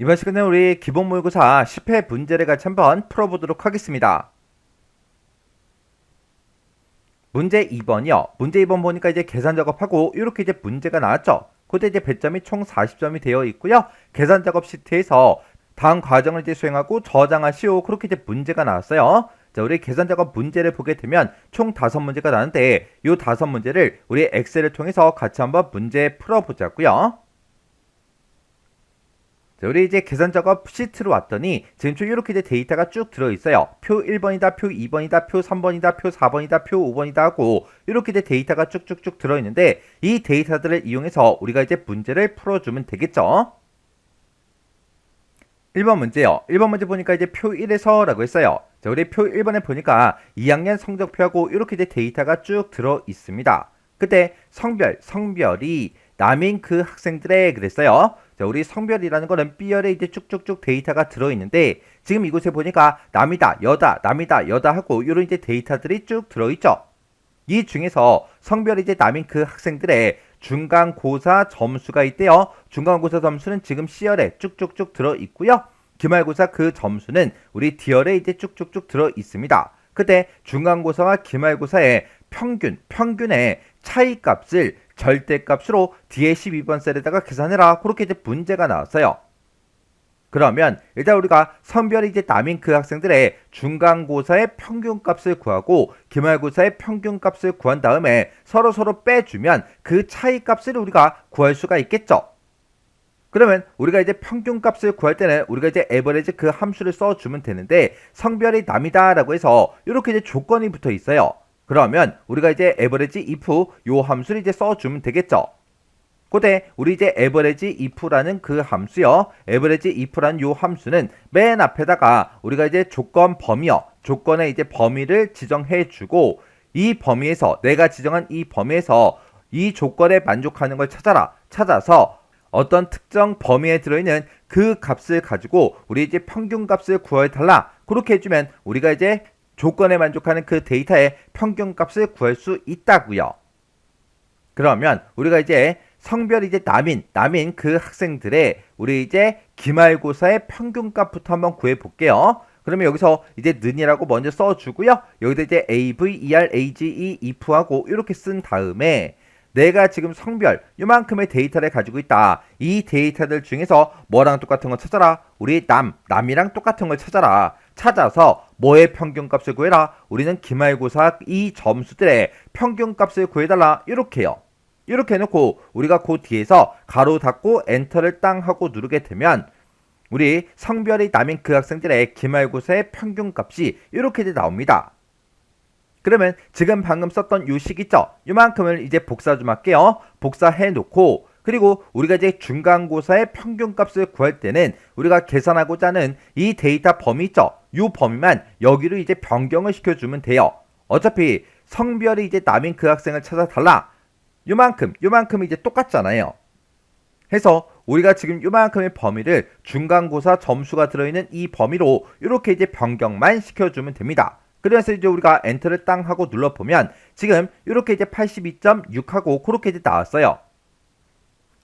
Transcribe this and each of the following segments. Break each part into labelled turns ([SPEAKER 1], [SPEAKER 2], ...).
[SPEAKER 1] 이번 시간에 우리 기본 모의고사 10회 문제를 같이 한번 풀어보도록 하겠습니다. 문제 2번이요. 문제 2번 보니까 이제 계산 작업하고 이렇게 이제 문제가 나왔죠. 그때 이제 배점이 총 40점이 되어 있고요. 계산 작업 시트에서 다음 과정을 이제 수행하고 저장하시오. 그렇게 이제 문제가 나왔어요. 자, 우리 계산 작업 문제를 보게 되면 총 5문제가 나는데 이 5문제를 우리 엑셀을 통해서 같이 한번 문제 풀어보자고요. 자, 우리 이제 계산 작업 시트로 왔더니 지금 좀 이렇게 이제 데이터가 쭉 들어있어요. 표 1번이다, 표 2번이다, 표 3번이다, 표 4번이다, 표 5번이다 하고 이렇게 이제 데이터가 쭉쭉쭉 들어있는데 이 데이터들을 이용해서 우리가 이제 문제를 풀어주면 되겠죠. 1번 문제요. 1번 문제 보니까 이제 표 1에서 라고 했어요. 자, 우리 표 1번에 보니까 2학년 성적표하고 이렇게 이제 데이터가 쭉 들어 있습니다. 그때 성별이 남인 그 학생들의 그랬어요. 자, 우리 성별이라는 거는 B열에 이제 쭉쭉쭉 데이터가 들어있는데 지금 이곳에 보니까 남이다, 여다, 남이다, 여다 하고 이런 이제 데이터들이 쭉 들어있죠. 이 중에서 성별이 이제 남인 그 학생들의 중간고사 점수가 있대요. 중간고사 점수는 지금 C열에 쭉쭉쭉 들어있고요. 기말고사 그 점수는 우리 D열에 이제 쭉쭉쭉 들어있습니다. 그때 중간고사와 기말고사의 평균의 차이값을 절대값으로 뒤에 12번 셀에다가 계산해라. 그렇게 이제 문제가 나왔어요. 그러면 일단 우리가 성별이 이제 남인 그 학생들의 중간고사의 평균값을 구하고 기말고사의 평균값을 구한 다음에 서로 빼주면 그 차이값을 우리가 구할 수가 있겠죠. 그러면 우리가 이제 평균값을 구할 때는 우리가 이제 에버리지 그 함수를 써주면 되는데 성별이 남이다 라고 해서 이렇게 이제 조건이 붙어 있어요. 그러면 우리가 이제 에버리지 if 요 함수를 이제 써주면 되겠죠. 그때 우리 이제 에버리지 if라는 그 함수요. 에버리지 if라는 요 함수는 맨 앞에다가 우리가 이제 조건의 이제 범위를 지정해 주고 이 범위에서 내가 지정한 이 범위에서 이 조건에 만족하는 걸 찾아서 어떤 특정 범위에 들어있는 그 값을 가지고 우리 이제 평균값을 구해달라. 그렇게 해주면 우리가 이제 조건에 만족하는 그 데이터의 평균값을 구할 수 있다고요. 그러면 우리가 이제 성별이 이제 남인 그 학생들의 우리 이제 기말고사의 평균값부터 한번 구해 볼게요. 그러면 여기서 이제 는이라고 먼저 써주고요. 여기다 이제 AV, AGE, if하고 이렇게 쓴 다음에 내가 지금 성별 요만큼의 데이터를 가지고 있다. 이 데이터들 중에서 뭐랑 똑같은 거 찾아라. 우리 남이랑 똑같은 걸 찾아서 뭐의 평균값을 구해라. 우리는 기말고사 이 점수들의 평균값을 구해달라. 이렇게요. 이렇게 해놓고 우리가 그 뒤에서 가로 닫고 엔터를 땅 하고 누르게 되면 우리 성별이 남인 그 학생들의 기말고사의 평균값이 이렇게 나옵니다. 그러면 지금 방금 썼던 요 식 있죠? 요만큼을 이제 복사 좀 할게요. 복사해 놓고 그리고 우리가 이제 중간고사의 평균값을 구할 때는 우리가 계산하고자 하는 이 데이터 범위 있죠? 요 범위만 여기로 이제 변경을 시켜주면 돼요. 어차피 성별이 이제 남인 그 학생을 찾아달라. 요만큼 이제 똑같잖아요. 해서 우리가 지금 요만큼의 범위를 중간고사 점수가 들어있는 이 범위로 이렇게 이제 변경만 시켜주면 됩니다. 그래서 이제 우리가 엔터를 땅 하고 눌러보면 지금 이렇게 이제 82.6하고 그렇게 이제 나왔어요.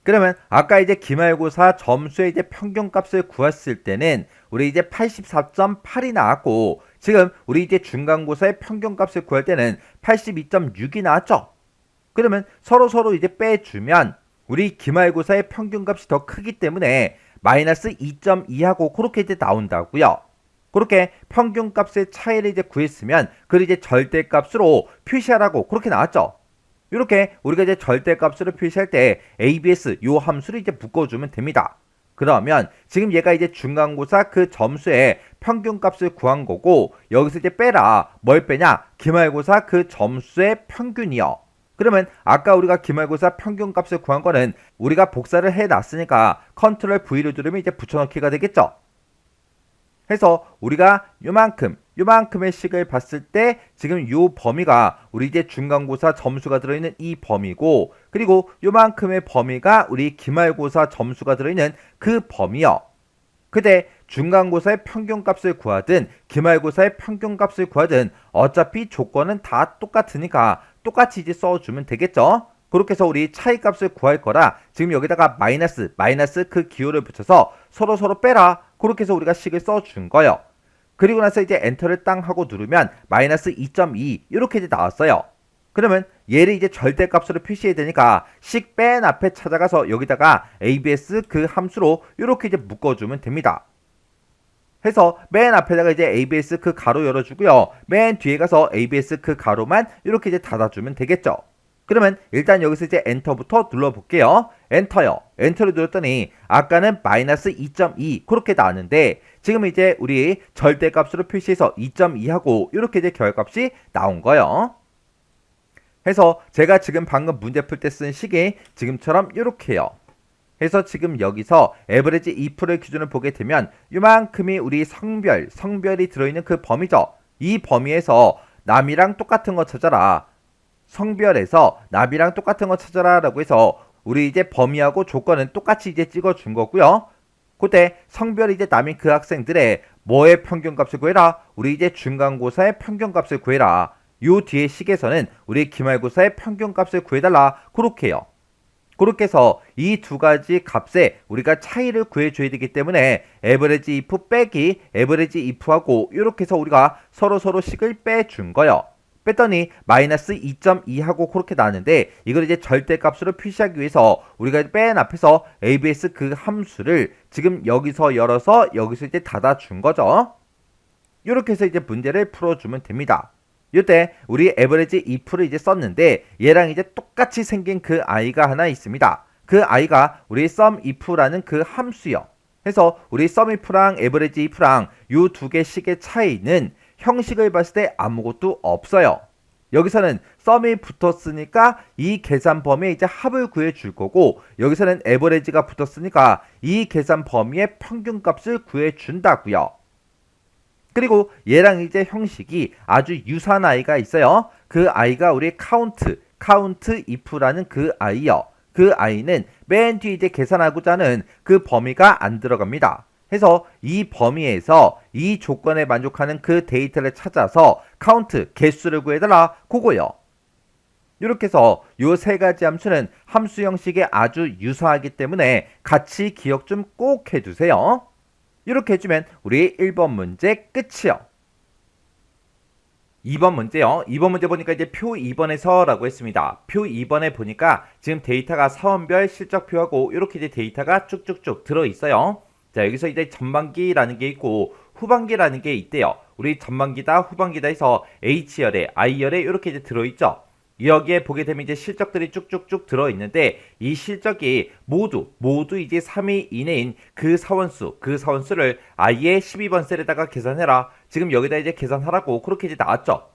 [SPEAKER 1] 그러면 아까 이제 기말고사 점수의 이제 평균값을 구했을 때는 우리 이제 84.8이 나왔고 지금 우리 이제 중간고사의 평균값을 구할 때는 82.6이 나왔죠. 그러면 서로 이제 빼주면 우리 기말고사의 평균값이 더 크기 때문에 마이너스 2.2하고 그렇게 이제 나온다고요. 그렇게 평균값의 차이를 이제 구했으면 그걸 이제 절대값으로 표시하라고 그렇게 나왔죠. 이렇게 우리가 이제 절대값으로 표시할 때 ABS 요 함수를 이제 묶어주면 됩니다. 그러면 지금 얘가 이제 중간고사 그 점수의 평균값을 구한 거고 여기서 이제 빼라. 뭘 빼냐? 기말고사 그 점수의 평균이요. 그러면 아까 우리가 기말고사 평균값을 구한 거는 우리가 복사를 해놨으니까 컨트롤 V를 누르면 이제 붙여넣기가 되겠죠. 해서 우리가 요만큼의 식을 봤을 때 지금 요 범위가 우리 이제 중간고사 점수가 들어있는 이 범위고 그리고 요만큼의 범위가 우리 기말고사 점수가 들어있는 그 범위요. 그때 중간고사의 평균값을 구하든 기말고사의 평균값을 구하든 어차피 조건은 다 똑같으니까 똑같이 이제 써주면 되겠죠. 그렇게 해서 우리 차이값을 구할 거라 지금 여기다가 마이너스 그 기호를 붙여서 서로 빼라. 그렇게 해서 우리가 식을 써준 거예요. 그리고 나서 이제 엔터를 땅 하고 누르면 마이너스 2.2 이렇게 이제 나왔어요. 그러면 얘를 이제 절대값으로 표시해야 되니까 식 맨 앞에 찾아가서 여기다가 abs 그 함수로 이렇게 이제 묶어주면 됩니다. 해서 맨 앞에다가 이제 abs 그 가로 열어주고요. 맨 뒤에 가서 abs 그 가로만 이렇게 이제 닫아주면 되겠죠. 그러면 일단 여기서 이제 엔터부터 눌러볼게요. 엔터요. 엔터를 눌렀더니 아까는 마이너스 2.2 그렇게 나왔는데 지금 이제 우리 절대값으로 표시해서 2.2하고 이렇게 이제 결값이 나온 거예요. 해서 제가 지금 방금 문제 풀 때 쓴 식이 지금처럼 이렇게요. 해서 지금 여기서 에버리지 if를 기준으로 보게 되면 이만큼이 우리 성별이 들어있는 그 범위죠. 이 범위에서 남이랑 똑같은 거 찾아라. 성별에서 남이랑 똑같은 거 찾아라 라고 해서 우리 이제 범위하고 조건은 똑같이 이제 찍어준 거고요. 그때 성별이 이제 남인 그 학생들의 뭐의 평균값을 구해라. 우리 이제 중간고사의 평균값을 구해라. 요 뒤에 식에서는 우리 기말고사의 평균값을 구해달라. 그렇게 해요. 그렇게 해서 이 두 가지 값에 우리가 차이를 구해줘야 되기 때문에 에버리지 if 빼기 에버리지 if하고 이렇게 해서 우리가 서로 식을 빼준 거예요. 뺐더니 마이너스 2.2하고 그렇게 나왔는데 이걸 이제 절대값으로 표시하기 위해서 우리가 맨 앞에서 abs 그 함수를 지금 여기서 열어서 여기서 이제 닫아준 거죠. 이렇게 해서 이제 문제를 풀어주면 됩니다. 이때 우리 에버리지 if를 이제 썼는데 얘랑 이제 똑같이 생긴 그 아이가 하나 있습니다. 그 아이가 우리 sum if라는 그 함수요. 해서 우리 sum if랑 에버리지 if랑 요 두 개 식의 차이는 형식을 봤을 때 아무것도 없어요. 여기서는 sum이 붙었으니까 이 계산 범위에 이제 합을 구해 줄 거고 여기서는 average가 붙었으니까 이 계산 범위의 평균값을 구해 준다고요. 그리고 얘랑 이제 형식이 아주 유사한 아이가 있어요. 그 아이가 우리 count if라는 그 아이요. 그 아이는 맨 뒤에 이제 계산하고자 하는 그 범위가 안 들어갑니다. 해서 이 범위에서 이 조건에 만족하는 그 데이터를 찾아서 count 개수를 구해달라. 그거요. 이렇게 해서 요 세 가지 함수는 함수 형식에 아주 유사하기 때문에 같이 기억 좀 꼭 해두세요. 이렇게 해주면 우리 1번 문제 끝이요. 2번 문제요. 2번 문제 보니까 이제 표 2번에서 라고 했습니다. 표 2번에 보니까 지금 데이터가 사원별 실적표하고 이렇게 이제 데이터가 쭉쭉쭉 들어있어요. 자, 여기서 이제 전반기라는 게 있고 후반기라는 게 있대요. 우리 전반기다 후반기다 해서 H열에 I열에 이렇게 이제 들어있죠. 여기에 보게 되면 이제 실적들이 쭉쭉쭉 들어있는데 이 실적이 모두 이제 3위 이내인 그 사원수를 I의 12번 셀에다가 계산해라. 지금 여기다 이제 계산하라고 그렇게 이제 나왔죠.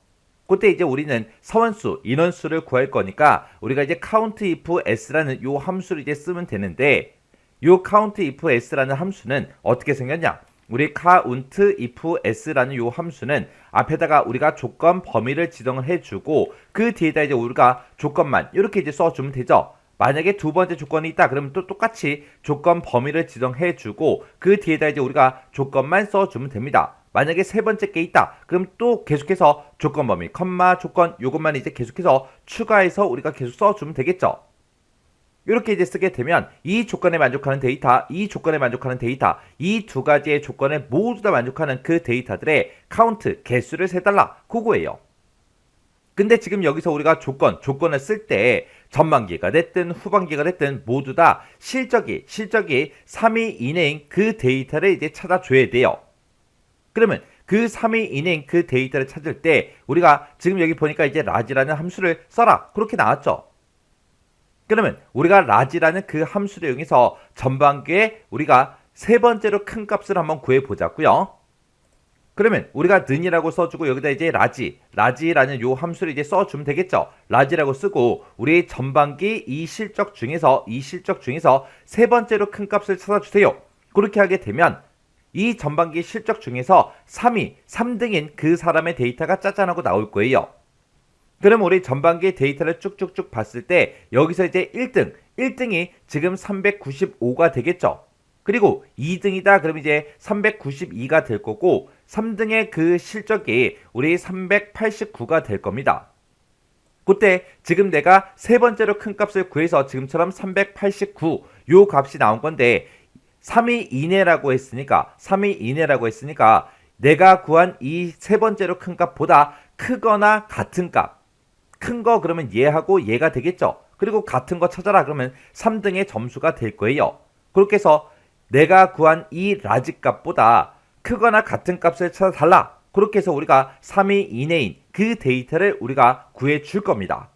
[SPEAKER 1] 그때 이제 우리는 서원수, 인원수를 구할 거니까 우리가 이제 count if s라는 요 함수를 이제 쓰면 되는데 요 count if s라는 함수는 어떻게 생겼냐? 우리 count if s라는 요 함수는 앞에다가 우리가 조건 범위를 지정을 해주고 그 뒤에다 이제 우리가 조건만 이렇게 이제 써주면 되죠. 만약에 두 번째 조건이 있다 그러면 또 똑같이 조건 범위를 지정해주고 그 뒤에다 이제 우리가 조건만 써주면 됩니다. 만약에 세 번째 게 있다 그럼 또 계속해서 조건 범위, 컴마, 조건 요것만 이제 계속해서 추가해서 우리가 계속 써주면 되겠죠. 이렇게 이제 쓰게 되면 이 조건에 만족하는 데이터, 이 조건에 만족하는 데이터, 이 두 가지의 조건에 모두 다 만족하는 그 데이터들의 카운트, 개수를 세달라. 그거예요. 근데 지금 여기서 우리가 조건을 쓸 때 전반기가 됐든 후반기가 됐든 모두 다 실적이 3위 이내인 그 데이터를 이제 찾아줘야 돼요. 그러면 그 3위 이내인 그 데이터를 찾을 때 우리가 지금 여기 보니까 이제 라지라는 함수를 써라. 그렇게 나왔죠. 그러면 우리가 라지라는 그 함수를 이용해서 전반기에 우리가 세 번째로 큰 값을 한번 구해보자고요. 그러면 우리가 는이라고 써주고 여기다 이제 라지라는 요 함수를 이제 써주면 되겠죠. 라지라고 쓰고 우리 전반기 이 실적 중에서 세 번째로 큰 값을 찾아주세요. 그렇게 하게 되면 이 전반기 실적 중에서 3등인 그 사람의 데이터가 짜잔하고 나올 거예요. 그럼 우리 전반기 데이터를 쭉쭉쭉 봤을 때 여기서 이제 1등이 지금 395가 되겠죠. 그리고 2등이다 그럼 이제 392가 될 거고 3등의 그 실적이 우리 389가 될 겁니다. 그때 지금 내가 세 번째로 큰 값을 구해서 지금처럼 389 요 값이 나온 건데 3위 이내라고 했으니까 내가 구한 이 세 번째로 큰 값보다 크거나 같은 값, 큰 거 그러면 얘하고 얘가 되겠죠. 그리고 같은 거 찾아라 그러면 3등의 점수가 될 거예요. 그렇게 해서 내가 구한 이 라지 값보다 크거나 같은 값을 찾아달라. 그렇게 해서 우리가 3위 이내인 그 데이터를 우리가 구해 줄 겁니다.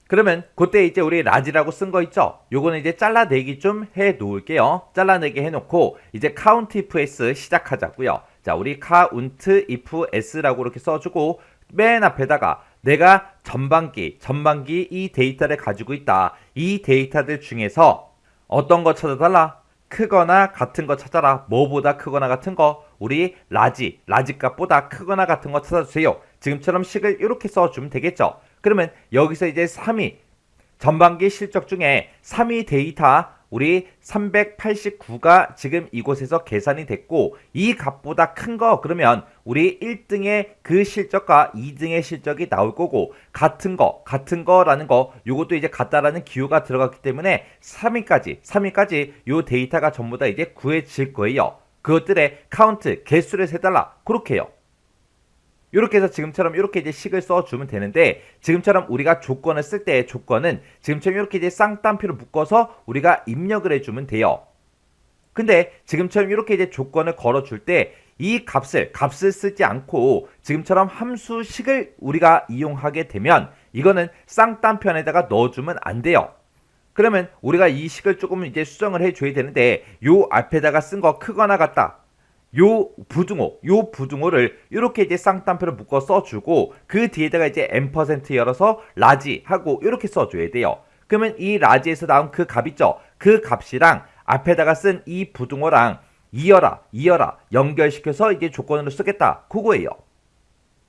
[SPEAKER 1] 그러면 그때 이제 우리 라지라고 쓴 거 있죠? 요거는 이제 잘라내기 좀 해 놓을게요. 잘라내기 해 놓고 이제 count if s 시작하자고요. 자, 우리 count if s라고 이렇게 써주고 맨 앞에다가 내가 전반기 이 데이터를 가지고 있다. 이 데이터들 중에서 어떤 거 찾아달라? 크거나 같은 거 찾아라. 뭐보다 크거나 같은 거? 우리 라지 값보다 크거나 같은 거 찾아주세요. 지금처럼 식을 이렇게 써주면 되겠죠. 그러면 여기서 이제 3위 전반기 실적 중에 3위 데이터 우리 389가 지금 이곳에서 계산이 됐고 이 값보다 큰 거 그러면 우리 1등의 그 실적과 2등의 실적이 나올 거고 같은 거라는 거 요것도 이제 같다라는 기호가 들어갔기 때문에 3위까지 요 데이터가 전부 다 이제 구해질 거예요. 그것들의 카운트 개수를 세달라 그렇게 해요. 이렇게 해서 지금처럼 이렇게 이제 식을 써주면 되는데 지금처럼 우리가 조건을 쓸 때 조건은 지금처럼 이렇게 이제 쌍따옴표로 묶어서 우리가 입력을 해주면 돼요. 근데 지금처럼 이렇게 이제 조건을 걸어줄 때 이 값을 쓰지 않고 지금처럼 함수식을 우리가 이용하게 되면 이거는 쌍따옴표 안에다가 넣어주면 안 돼요. 그러면 우리가 이 식을 조금 이제 수정을 해줘야 되는데 요 앞에다가 쓴 거 크거나 같다. 요 부등호를 이렇게 이제 쌍따옴표로 묶어 써주고 그 뒤에다가 이제 n% 열어서 라지 하고 이렇게 써줘야 돼요. 그러면 이 라지에서 나온 그 값 있죠? 그 값이랑 앞에다가 쓴 이 부등호랑 이어라 연결시켜서 이제 조건으로 쓰겠다 그거예요.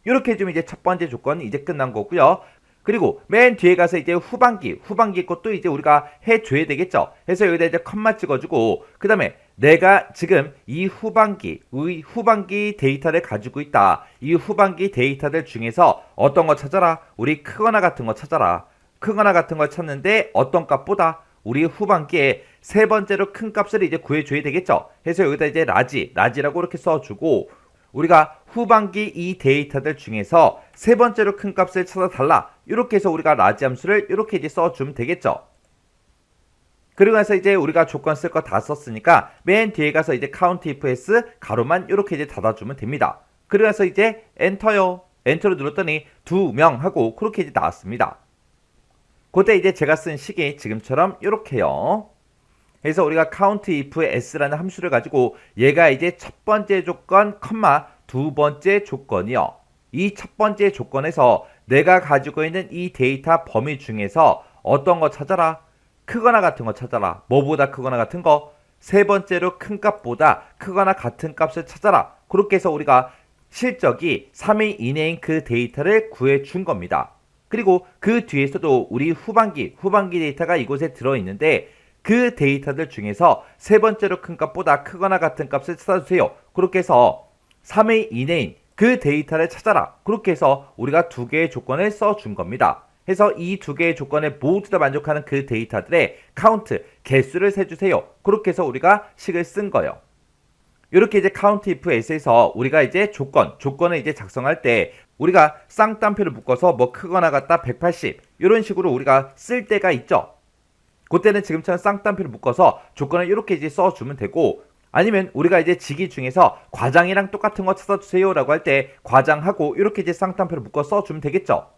[SPEAKER 1] 이렇게 해주면 이제 첫 번째 조건이 이제 끝난 거고요. 그리고 맨 뒤에 가서 이제 후반기 것도 이제 우리가 해줘야 되겠죠. 그래서 여기다 이제 컴마 찍어주고 그 다음에 내가 지금 이 후반기 데이터를 가지고 있다. 이 후반기 데이터들 중에서 어떤 거 찾아라. 우리 크거나 같은 거 찾아라. 크거나 같은 걸 찾는데 어떤 값보다 우리 후반기에 세 번째로 큰 값을 이제 구해줘야 되겠죠. 그래서 여기다 이제 라지라고 이렇게 써주고 우리가 후반기 이 데이터들 중에서 세 번째로 큰 값을 찾아달라. 이렇게 해서 우리가 라지 함수를 이렇게 이제 써주면 되겠죠. 그리고 나서 이제 우리가 조건 쓸 거 다 썼으니까 맨 뒤에 가서 이제 count if s 가로만 이렇게 이제 닫아주면 됩니다. 그리고 나서 이제 엔터요. 엔터를 눌렀더니 2명 하고 그렇게 이제 나왔습니다. 그때 이제 제가 쓴 식이 지금처럼 이렇게요. 그래서 우리가 count if s라는 함수를 가지고 얘가 이제 첫 번째 조건, 두 번째 조건이요. 이 첫 번째 조건에서 내가 가지고 있는 이 데이터 범위 중에서 어떤 거 찾아라. 크거나 같은 거 찾아라. 뭐보다 크거나 같은 거. 세 번째로 큰 값보다 크거나 같은 값을 찾아라. 그렇게 해서 우리가 실적이 3위 이내인 그 데이터를 구해준 겁니다. 그리고 그 뒤에서도 우리 후반기 데이터가 이곳에 들어있는데 그 데이터들 중에서 세 번째로 큰 값보다 크거나 같은 값을 찾아주세요. 그렇게 해서 3위 이내인 그 데이터를 찾아라. 그렇게 해서 우리가 두 개의 조건을 써준 겁니다. 해서 이 두 개의 조건에 모두 다 만족하는 그 데이터들의 카운트, 개수를 세주세요. 그렇게 해서 우리가 식을 쓴 거예요. 이렇게 이제 count if s에서 우리가 이제 조건을 이제 작성할 때 우리가 쌍따옴표를 묶어서 뭐 크거나 같다 180 이런 식으로 우리가 쓸 때가 있죠. 그때는 지금처럼 쌍따옴표를 묶어서 조건을 이렇게 이제 써주면 되고 아니면 우리가 이제 지기 중에서 과장이랑 똑같은 거 찾아주세요 라고 할 때 과장하고 이렇게 이제 쌍따옴표를 묶어 써주면 되겠죠.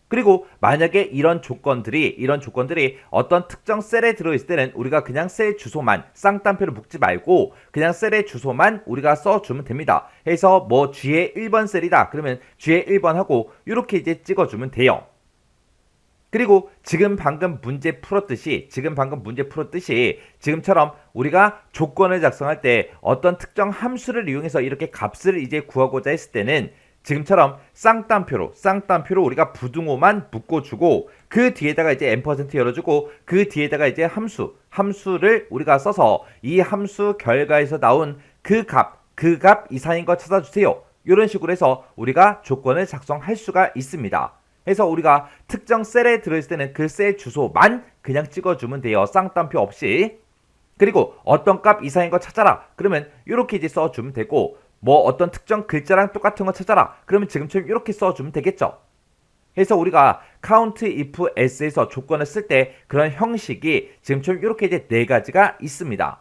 [SPEAKER 1] 그리고 만약에 이런 조건들이 어떤 특정 셀에 들어있을 때는 우리가 그냥 셀 주소만 쌍따옴표를 묶지 말고 그냥 셀의 주소만 우리가 써주면 됩니다. 해서 뭐 G의 1번 셀이다 그러면 G의 1번 하고 이렇게 이제 찍어주면 돼요. 그리고 지금 방금 문제 풀었듯이 지금처럼 우리가 조건을 작성할 때 어떤 특정 함수를 이용해서 이렇게 값을 이제 구하고자 했을 때는 지금처럼 쌍따옴표로 우리가 부등호만 묶어주고 그 뒤에다가 이제 n% 열어주고 그 뒤에다가 이제 함수를 우리가 써서 이 함수 결과에서 나온 그 값 이상인 거 찾아주세요. 이런 식으로 해서 우리가 조건을 작성할 수가 있습니다. 해서 우리가 특정 셀에 들어있을 때는 그 셀 주소만 그냥 찍어주면 돼요. 쌍따옴표 없이. 그리고 어떤 값 이상인 거 찾아라. 그러면 이렇게 이제 써주면 되고, 뭐 어떤 특정 글자랑 똑같은 거 찾아라. 그러면 지금처럼 이렇게 써주면 되겠죠. 해서 우리가 count if s에서 조건을 쓸 때 그런 형식이 지금처럼 이렇게 이제 네 가지가 있습니다.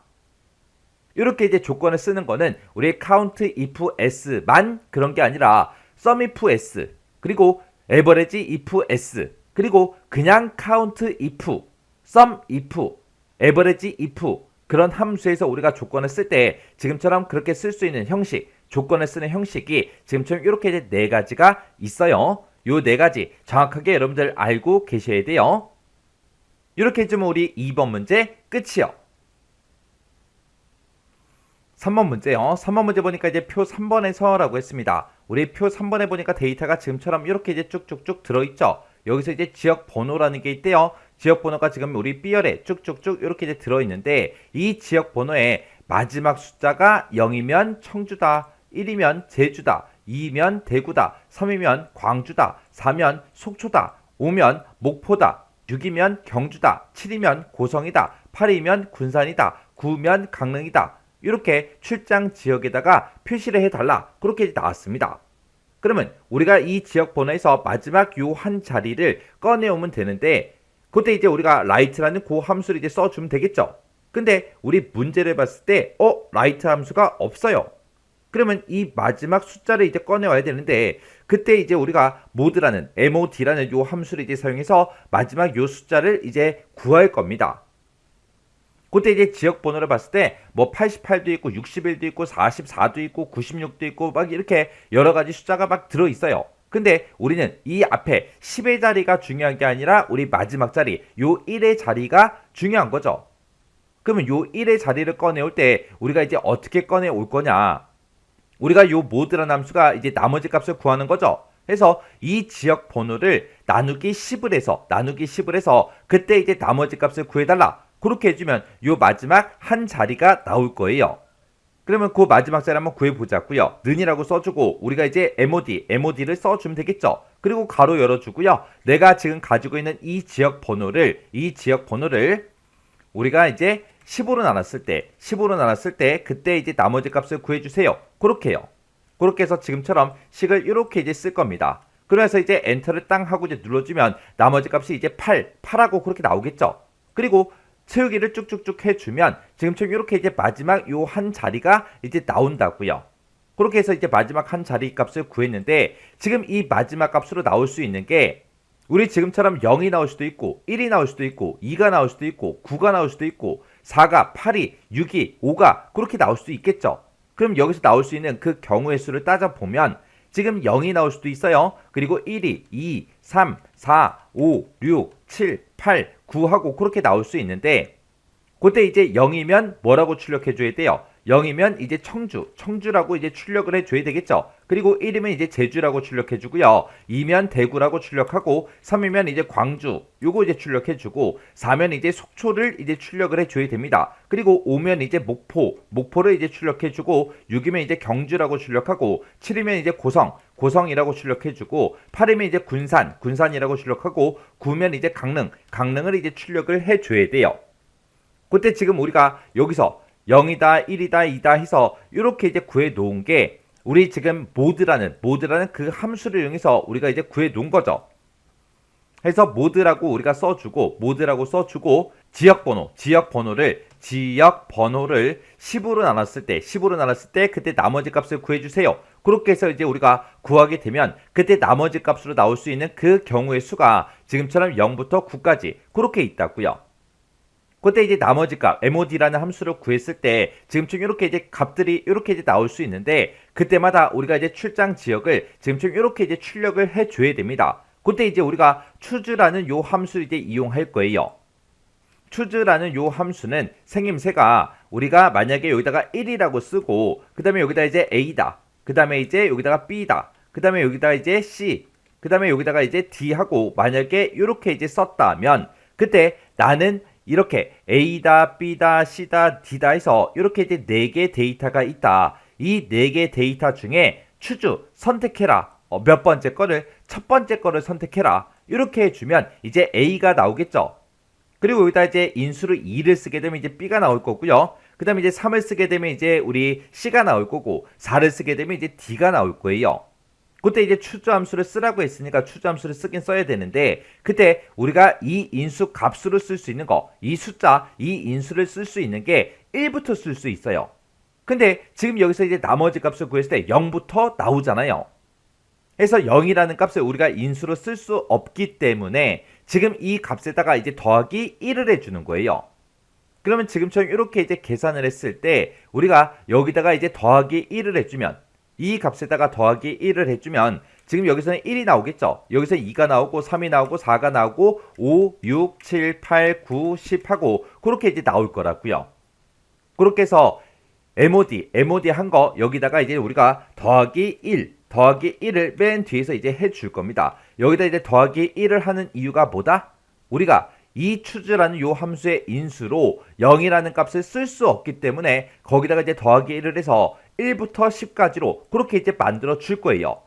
[SPEAKER 1] 이렇게 이제 조건을 쓰는 거는 우리 count if s만 그런 게 아니라 sum if s, 그리고 average if s, 그리고 그냥 count if, sum if, average if 그런 함수에서 우리가 조건을 쓸 때 지금처럼 그렇게 쓸 수 있는 형식, 조건을 쓰는 형식이 지금처럼 이렇게 이제 네 가지가 있어요. 요 네 가지 정확하게 여러분들 알고 계셔야 돼요. 이렇게 해주면 우리 2번 문제 끝이요. 3번 문제요. 3번 문제 보니까 이제 표 3번에서 라고 했습니다. 우리 표 3번에 보니까 데이터가 지금처럼 이렇게 이제 쭉쭉쭉 들어있죠. 여기서 이제 지역 번호라는 게 있대요. 지역 번호가 지금 우리 B열에 쭉쭉쭉 이렇게 이제 들어있는데, 이 지역 번호의 마지막 숫자가 0이면 청주다, 1이면 제주다, 2면 대구다, 3이면 광주다, 4면 속초다, 5면 목포다, 6이면 경주다, 7이면 고성이다, 8이면 군산이다, 9면 강릉이다. 이렇게 출장 지역에다가 표시를 해달라. 그렇게 나왔습니다. 그러면 우리가 이 지역 번호에서 마지막 요 한 자리를 꺼내오면 되는데, 그때 이제 우리가 write라는 그 함수를 이제 써주면 되겠죠. 근데 우리 문제를 봤을 때 write 함수가 없어요. 그러면 이 마지막 숫자를 이제 꺼내와야 되는데, 그때 이제 우리가 mod라는 mod라는 요 함수를 이제 사용해서 마지막 요 숫자를 이제 구할 겁니다. 그때 이제 지역 번호를 봤을 때 뭐 88도 있고 61도 있고 44도 있고 96도 있고 막 이렇게 여러 가지 숫자가 막 들어 있어요. 근데 우리는 이 앞에 10의 자리가 중요한 게 아니라 우리 마지막 자리 요 1의 자리가 중요한 거죠. 그러면 요 1의 자리를 꺼내올 때 우리가 이제 어떻게 꺼내올 거냐? 우리가 요 mod라는 함수가 이제 나머지 값을 구하는 거죠. 그래서 이 지역 번호를 나누기 10을 해서 그때 이제 나머지 값을 구해달라. 그렇게 해주면 요 마지막 한 자리가 나올 거예요. 그러면 그 마지막 자리 한번 구해보자고요. 는이라고 써주고 우리가 이제 mod를 써주면 되겠죠. 그리고 가로 열어주고요. 내가 지금 가지고 있는 이 지역 번호를 우리가 이제 10으로 나눴을 때 그때 이제 나머지 값을 구해주세요. 그렇게 해요. 그렇게 해서 지금처럼 식을 이렇게 이제 쓸 겁니다. 그래서 이제 엔터를 땅 하고 이제 눌러주면 나머지 값이 이제 8하고 그렇게 나오겠죠. 그리고 채우기를 쭉쭉쭉 해주면 지금처럼 이렇게 이제 마지막 요 한 자리가 이제 나온다고요. 그렇게 해서 이제 마지막 한 자리 값을 구했는데, 지금 이 마지막 값으로 나올 수 있는 게 우리 지금처럼 0이 나올 수도 있고 1이 나올 수도 있고 2가 나올 수도 있고 9가 나올 수도 있고 4가 8이 6이 5가 그렇게 나올 수도 있겠죠. 그럼 여기서 나올 수 있는 그 경우의 수를 따져보면 지금 0이 나올 수도 있어요. 그리고 1이 2, 3, 4, 5, 6, 7, 8, 9 하고 그렇게 나올 수 있는데, 그때 이제 0이면 뭐라고 출력해줘야 돼요? 0이면 이제 청주라고 이제 출력을 해줘야 되겠죠. 그리고 1이면 이제 제주라고 출력해주고요. 2면 대구라고 출력하고 3이면 이제 광주 요거 이제 출력해주고 4면 이제 속초를 이제 출력을 해줘야 됩니다. 그리고 5면 이제 목포를 이제 출력해주고 6이면 이제 경주라고 출력하고 7이면 이제 고성이라고 출력해주고 8이면 이제 군산이라고 출력하고 9면 이제 강릉을 이제 출력을 해줘야 돼요. 그때 지금 우리가 여기서 0이다, 1이다, 2다 해서 이렇게 이제 구해 놓은 게 우리 지금 mod라는 그 함수를 이용해서 우리가 이제 구해 놓은 거죠. 해서 mod라고 우리가 써주고 지역 번호를 10으로 나눴을 때 그때 나머지 값을 구해주세요. 그렇게 해서 이제 우리가 구하게 되면 그때 나머지 값으로 나올 수 있는 그 경우의 수가 지금처럼 0부터 9까지 그렇게 있다고요. 그때 이제 나머지 값 mod라는 함수를 구했을 때 지금처럼 이렇게 이제 값들이 이렇게 이제 나올 수 있는데, 그때마다 우리가 이제 출장 지역을 지금처럼 이렇게 이제 출력을 해줘야 됩니다. 그때 이제 우리가 choose라는 요 함수를 이제 이용할 거예요. choose라는 요 함수는 생김새가 우리가 만약에 여기다가 1이라고 쓰고 그 다음에 여기다 이제 A다, 그 다음에 이제 여기다가 B다, 그 다음에 여기다가 이제 C, 그 다음에 여기다가 이제 D 하고 만약에 이렇게 이제 썼다면 그때 나는 이렇게 A다, B다, C다, D다 해서 이렇게 이제 4개 데이터가 있다. 이 4개 데이터 중에 choose, 선택해라. 몇 번째 거를 첫 번째 거를 선택해라. 이렇게 해주면 이제 A가 나오겠죠. 그리고 여기다 이제 인수를 2를 쓰게 되면 이제 B가 나올 거고요. 그 다음에 이제 3을 쓰게 되면 이제 우리 C가 나올 거고, 4를 쓰게 되면 이제 D가 나올 거예요. 그때 이제 추주함수를 쓰라고 했으니까 추주함수를 쓰긴 써야 되는데, 그때 우리가 이 인수 값수로 쓸 수 있는 거, 이 숫자, 이 인수를 쓸 수 있는 게 1부터 쓸 수 있어요. 근데 지금 여기서 이제 나머지 값을 구했을 때 0부터 나오잖아요. 그래서 0이라는 값을 우리가 인수로 쓸 수 없기 때문에 지금 이 값에다가 이제 더하기 1을 해주는 거예요. 그러면 지금처럼 이렇게 이제 계산을 했을 때 우리가 여기다가 이제 더하기 1을 해주면, 이 값에다가 더하기 1을 해주면 지금 여기서는 1이 나오겠죠. 여기서 2가 나오고 3이 나오고 4가 나오고 5, 6, 7, 8, 9, 10 하고 그렇게 이제 나올 거라고요. 그렇게 해서 MOD 한 거 여기다가 이제 우리가 더하기 1을 맨 뒤에서 이제 해줄 겁니다. 여기다 이제 더하기 1을 하는 이유가 뭐다? 우리가 이 추즈라는 요 함수의 인수로 0이라는 값을 쓸 수 없기 때문에 거기다가 이제 더하기 1을 해서 1부터 10까지로 그렇게 이제 만들어 줄 거예요.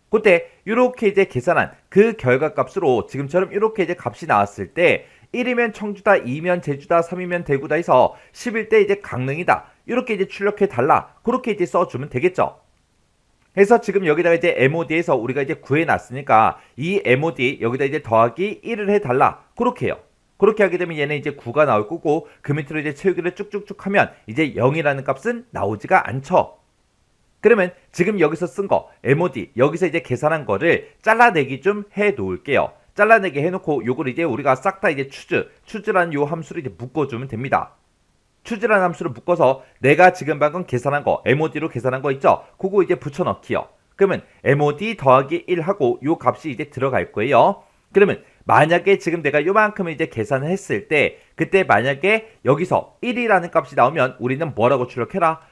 [SPEAKER 1] 그때 이렇게 이제 계산한 그 결과값으로 지금처럼 이렇게 이제 값이 나왔을 때 1이면 청주다, 2면 제주다, 3이면 대구다 해서 10일 때 이제 강릉이다. 이렇게 이제 출력해 달라. 그렇게 이제 써주면 되겠죠. 그래서 지금 여기다가 이제 MOD에서 우리가 이제 구해놨으니까 이 MOD 여기다 이제 더하기 1을 해달라. 그렇게 해요. 그렇게 하게 되면 얘는 이제 9가 나올 거고 그 밑으로 이제 채우기를 쭉쭉쭉 하면 이제 0이라는 값은 나오지가 않죠. 그러면 지금 여기서 쓴 거 MOD 여기서 이제 계산한 거를 잘라내기 좀 해 놓을게요. 잘라내기 해놓고 요걸 이제 우리가 싹 다 이제 추즈라는 요 함수를 이제 묶어주면 됩니다. 추즈라는 함수를 묶어서 내가 지금 방금 계산한 거 MOD로 계산한 거 있죠? 그거 이제 붙여넣기요. 그러면 MOD 더하기 1하고 요 값이 이제 들어갈 거예요. 그러면 만약에 지금 내가 요만큼을 이제 계산을 했을 때 그때 만약에 여기서 1이라는 값이 나오면 우리는 뭐라고 출력해라?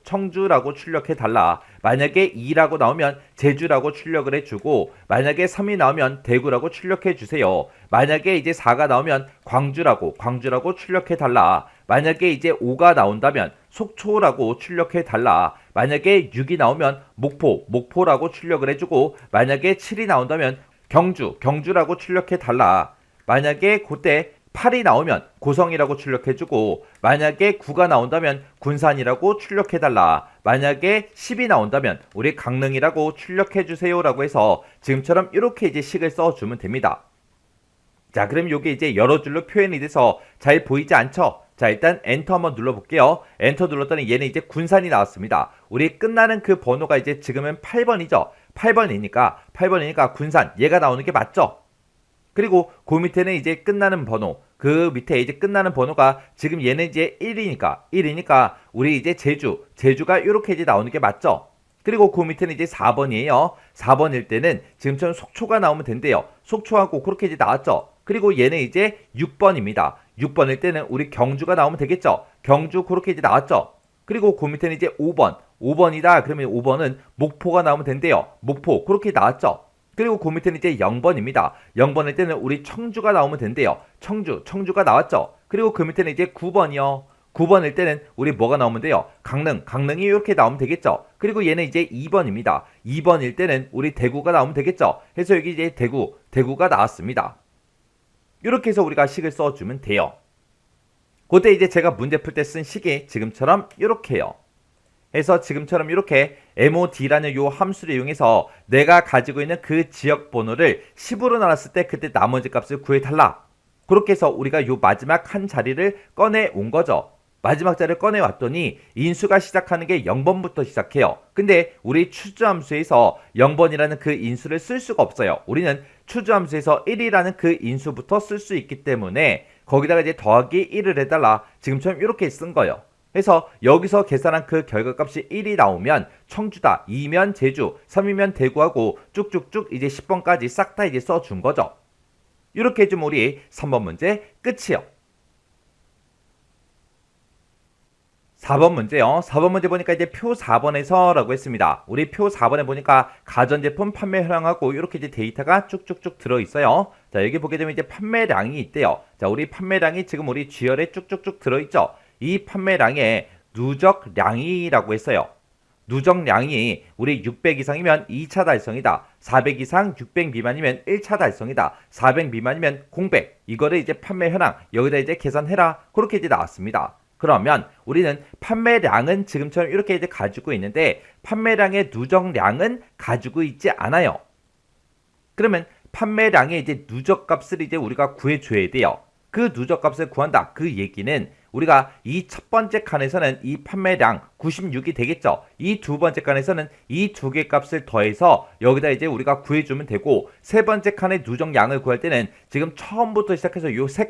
[SPEAKER 1] 청주라고 출력해 달라. 만약에 2라고 나오면 제주라고 출력을 해주고, 만약에 3이 나오면 대구라고 출력해 주세요. 만약에 이제 4가 나오면 광주라고 출력해 달라. 만약에 이제 5가 나온다면 속초라고 출력해 달라. 만약에 6이 나오면 목포라고 출력을 해주고, 만약에 7이 나온다면 경주라고 출력해 달라. 만약에 그때 8이 나오면 고성이라고 출력해주고, 만약에 9가 나온다면 군산이라고 출력해달라. 만약에 10이 나온다면 우리 강릉이라고 출력해주세요 라고 해서 지금처럼 이렇게 이제 식을 써주면 됩니다. 자, 그럼 이게 이제 여러 줄로 표현이 돼서 잘 보이지 않죠? 자, 일단 엔터 한번 눌러볼게요. 엔터 눌렀더니 얘는 이제 군산이 나왔습니다. 우리 끝나는 그 번호가 이제 지금은 8번이죠. 8번이니까 군산 얘가 나오는 게 맞죠? 그리고 그 밑에는 이제 끝나는 번호, 그 밑에 이제 끝나는 번호가 지금 얘는 이제 1이니까 우리 이제 제주가 이렇게 이제 나오는 게 맞죠? 그리고 그 밑에는 이제 4번이에요. 4번일 때는 지금처럼 속초가 나오면 된대요. 속초하고 그렇게 이제 나왔죠? 그리고 얘는 이제 6번입니다. 6번일 때는 우리 경주가 나오면 되겠죠? 경주 그렇게 이제 나왔죠? 그리고 그 밑에는 이제 5번이다. 그러면 5번은 목포가 나오면 된대요. 목포 그렇게 나왔죠? 그리고 그 밑에는 이제 0번입니다. 0번일 때는 우리 청주가 나오면 된대요. 청주가 나왔죠? 그리고 그 밑에는 이제 9번이요. 9번일 때는 우리 뭐가 나오면 돼요? 강릉이 이렇게 나오면 되겠죠? 그리고 얘는 이제 2번입니다. 2번일 때는 우리 대구가 나오면 되겠죠? 그래서 여기 이제 대구가 나왔습니다. 이렇게 해서 우리가 식을 써주면 돼요. 그때 이제 제가 문제 풀 때 쓴 식이 지금처럼 이렇게요. 해서 지금처럼 이렇게 MOD라는 요 함수를 이용해서 내가 가지고 있는 그 지역 번호를 10으로 나눴을 때 그때 나머지 값을 구해달라. 그렇게 해서 우리가 요 마지막 한 자리를 꺼내온 거죠. 마지막 자리를 꺼내왔더니 인수가 시작하는 게 0번부터 시작해요. 근데 우리 추주함수에서 0번이라는 그 인수를 쓸 수가 없어요. 우리는 추주함수에서 1이라는 그 인수부터 쓸 수 있기 때문에 거기다가 이제 더하기 1을 해달라. 지금처럼 이렇게 쓴 거예요. 그래서 여기서 계산한 그 결과값이 1이 나오면 청주다, 2면 제주, 3이면 대구하고 쭉쭉쭉 이제 10번까지 싹 다 이제 써준 거죠. 이렇게 해주면 우리 3번 문제 끝이요. 4번 문제요. 4번 문제 보니까 이제 표 4번에서 라고 했습니다. 우리 표 4번에 보니까 가전제품 판매 현황하고 이렇게 이제 데이터가 쭉쭉쭉 들어있어요. 자, 여기 보게 되면 이제 판매량이 있대요. 자, 우리 판매량이 지금 우리 G열에 쭉쭉쭉 들어있죠. 이 판매량의 누적량이라고 했어요. 누적량이 우리 600 이상이면 2차 달성이다. 400 이상 600 미만이면 1차 달성이다. 400 미만이면 공백. 이거를 이제 판매 현황 여기다 이제 계산해라. 그렇게 이제 나왔습니다. 그러면 우리는 판매량은 지금처럼 이렇게 이제 가지고 있는데 판매량의 누적량은 가지고 있지 않아요. 그러면 판매량의 이제 누적값을 이제 우리가 구해줘야 돼요. 그 누적값을 구한다. 그 얘기는 우리가 이 첫 번째 칸에서는 이 판매량 96이 되겠죠. 이 두 번째 칸에서는 이 두 개 값을 더해서 여기다 이제 우리가 구해주면 되고 세 번째 칸의 누적량을 구할 때는 지금 처음부터 시작해서 요 세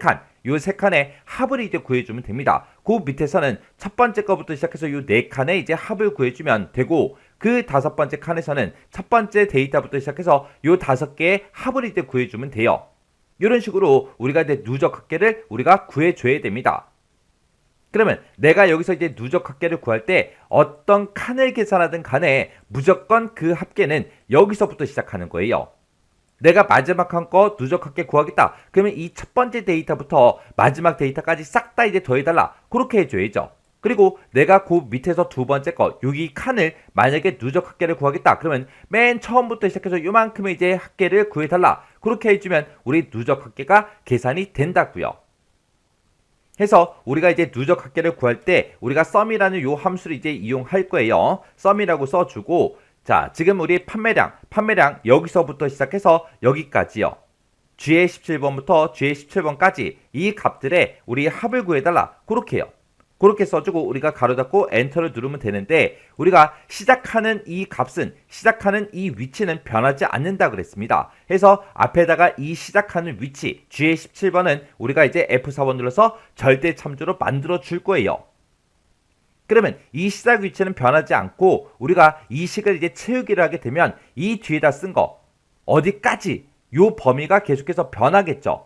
[SPEAKER 1] 칸의 합을 이제 구해주면 됩니다. 그 밑에서는 첫 번째 거부터 시작해서 요 네 칸의 이제 합을 구해주면 되고 그 다섯 번째 칸에서는 첫 번째 데이터부터 시작해서 요 다섯 개의 합을 이제 구해주면 돼요. 이런 식으로 우리가 이제 누적 합계를 우리가 구해줘야 됩니다. 그러면 내가 여기서 이제 누적 합계를 구할 때 어떤 칸을 계산하든 간에 무조건 그 합계는 여기서부터 시작하는 거예요. 내가 마지막 한 거 누적 합계 구하겠다. 그러면 이 첫 번째 데이터부터 마지막 데이터까지 싹 다 이제 더해달라. 그렇게 해줘야죠. 그리고 내가 그 밑에서 두 번째 거 여기 칸을 만약에 누적 합계를 구하겠다. 그러면 맨 처음부터 시작해서 요만큼의 이제 합계를 구해달라. 그렇게 해주면 우리 누적 합계가 계산이 된다고요. 해서 우리가 이제 누적 합계를 구할 때 우리가 sum이라는 요 함수를 이제 이용할 거예요. sum이라고 써주고 자 지금 우리 판매량 여기서부터 시작해서 여기까지요. G의 17번부터 G의 17번까지 이 값들의 우리 합을 구해달라. 그렇게 해요. 그렇게 써주고 우리가 가로 닫고 엔터를 누르면 되는데 우리가 시작하는 이 값은 시작하는 이 위치는 변하지 않는다 그랬습니다. 해서 앞에다가 이 시작하는 위치 G의 17번은 우리가 이제 F4번 눌러서 절대 참조로 만들어 줄 거예요. 그러면 이 시작 위치는 변하지 않고 우리가 이 식을 이제 채우기를 하게 되면 이 뒤에다 쓴 거 어디까지 요 범위가 계속해서 변하겠죠.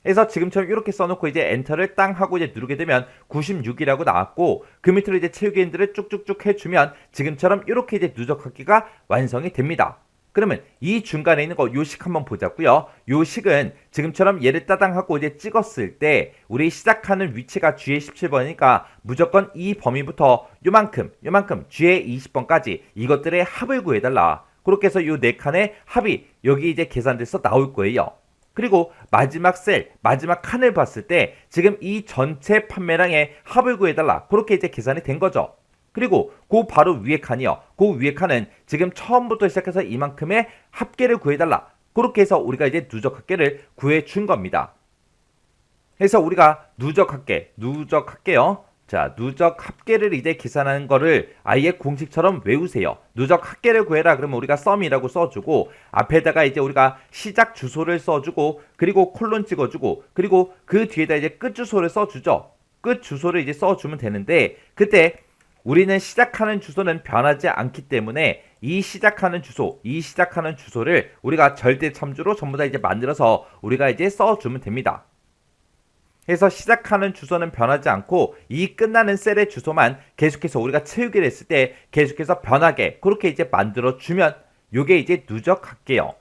[SPEAKER 1] 그래서 지금처럼 이렇게 써놓고 이제 엔터를 땅 하고 이제 누르게 되면 96이라고 나왔고 그 밑으로 이제 채우기 핸들을 쭉쭉쭉 해주면 지금처럼 이렇게 이제 누적 합계가 완성이 됩니다. 그러면 이 중간에 있는 거 요식 한번 보자고요. 요식은 지금처럼 얘를 따당 하고 이제 찍었을 때 우리 시작하는 위치가 G의 17번이니까 무조건 이 범위부터 요만큼 G의 20번까지 이것들의 합을 구해달라. 그렇게 해서 요 네 칸의 합이 여기 이제 계산돼서 나올 거예요. 그리고 마지막 셀, 마지막 칸을 봤을 때 지금 이 전체 판매량의 합을 구해달라. 그렇게 이제 계산이 된 거죠. 그리고 그 바로 위에 칸이요. 그 위에 칸은 지금 처음부터 시작해서 이만큼의 합계를 구해달라. 그렇게 해서 우리가 이제 누적 합계를 구해준 겁니다. 그래서 우리가 누적 합계요. 자, 누적 합계를 이제 계산하는 거를 아예 공식처럼 외우세요. 누적 합계를 구해라 그러면 우리가 sum이라고 써주고 앞에다가 이제 우리가 시작 주소를 써주고 그리고 콜론 찍어주고 그리고 그 뒤에다 이제 끝 주소를 써주죠. 끝 주소를 이제 써주면 되는데 그때 우리는 시작하는 주소는 변하지 않기 때문에 이 시작하는 주소를 우리가 절대 참조로 전부 다 이제 만들어서 우리가 이제 써주면 됩니다. 해서 시작하는 주소는 변하지 않고 이 끝나는 셀의 주소만 계속해서 우리가 채우기를 했을 때 계속해서 변하게 그렇게 이제 만들어주면 요게 이제 누적 합계요.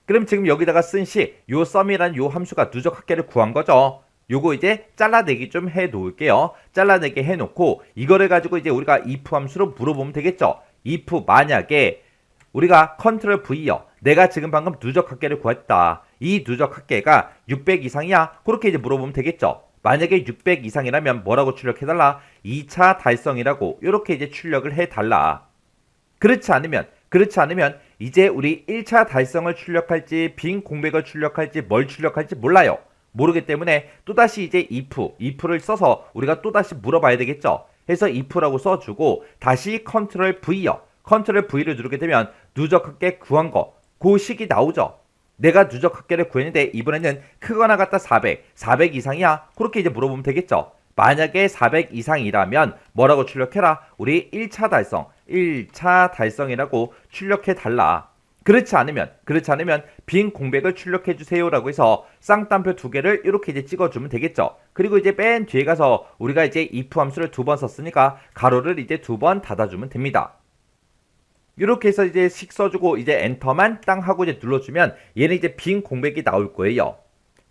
[SPEAKER 1] 그럼 지금 여기다가 쓴 요 sum이라는 요 함수가 누적 합계를 구한 거죠. 요거 이제 잘라내기 좀 해 놓을게요. 잘라내기 해 놓고 이거를 가지고 이제 우리가 if 함수로 물어보면 되겠죠. if 만약에 우리가 컨트롤 V요. 내가 지금 방금 누적 합계를 구했다. 이 누적 합계가 600 이상이야? 그렇게 이제 물어보면 되겠죠. 만약에 600 이상이라면 뭐라고 출력해달라? 2차 달성이라고 이렇게 이제 출력을 해달라. 그렇지 않으면 이제 우리 1차 달성을 출력할지 빈 공백을 출력할지 뭘 출력할지 몰라요. 모르기 때문에 또다시 이제 if를 써서 우리가 또다시 물어봐야 되겠죠. 해서 if라고 써주고 다시 컨트롤 V요. 컨트롤 V를 누르게 되면 누적 합계 구한 거 그 식이 나오죠. 내가 누적 합계를 구했는데 이번에는 크거나 같다 400 이상이야? 그렇게 이제 물어보면 되겠죠. 만약에 400 이상이라면 뭐라고 출력해라? 우리 1차 달성이라고 출력해 달라. 그렇지 않으면 빈 공백을 출력해 주세요라고 해서 쌍따옴표 두 개를 이렇게 이제 찍어주면 되겠죠. 그리고 이제 맨 뒤에 가서 우리가 이제 if 함수를 두 번 썼으니까 가로를 이제 두 번 닫아주면 됩니다. 이렇게 해서 이제 식 써주고 이제 엔터만 땅 하고 이제 눌러주면 얘는 이제 빈 공백이 나올 거예요.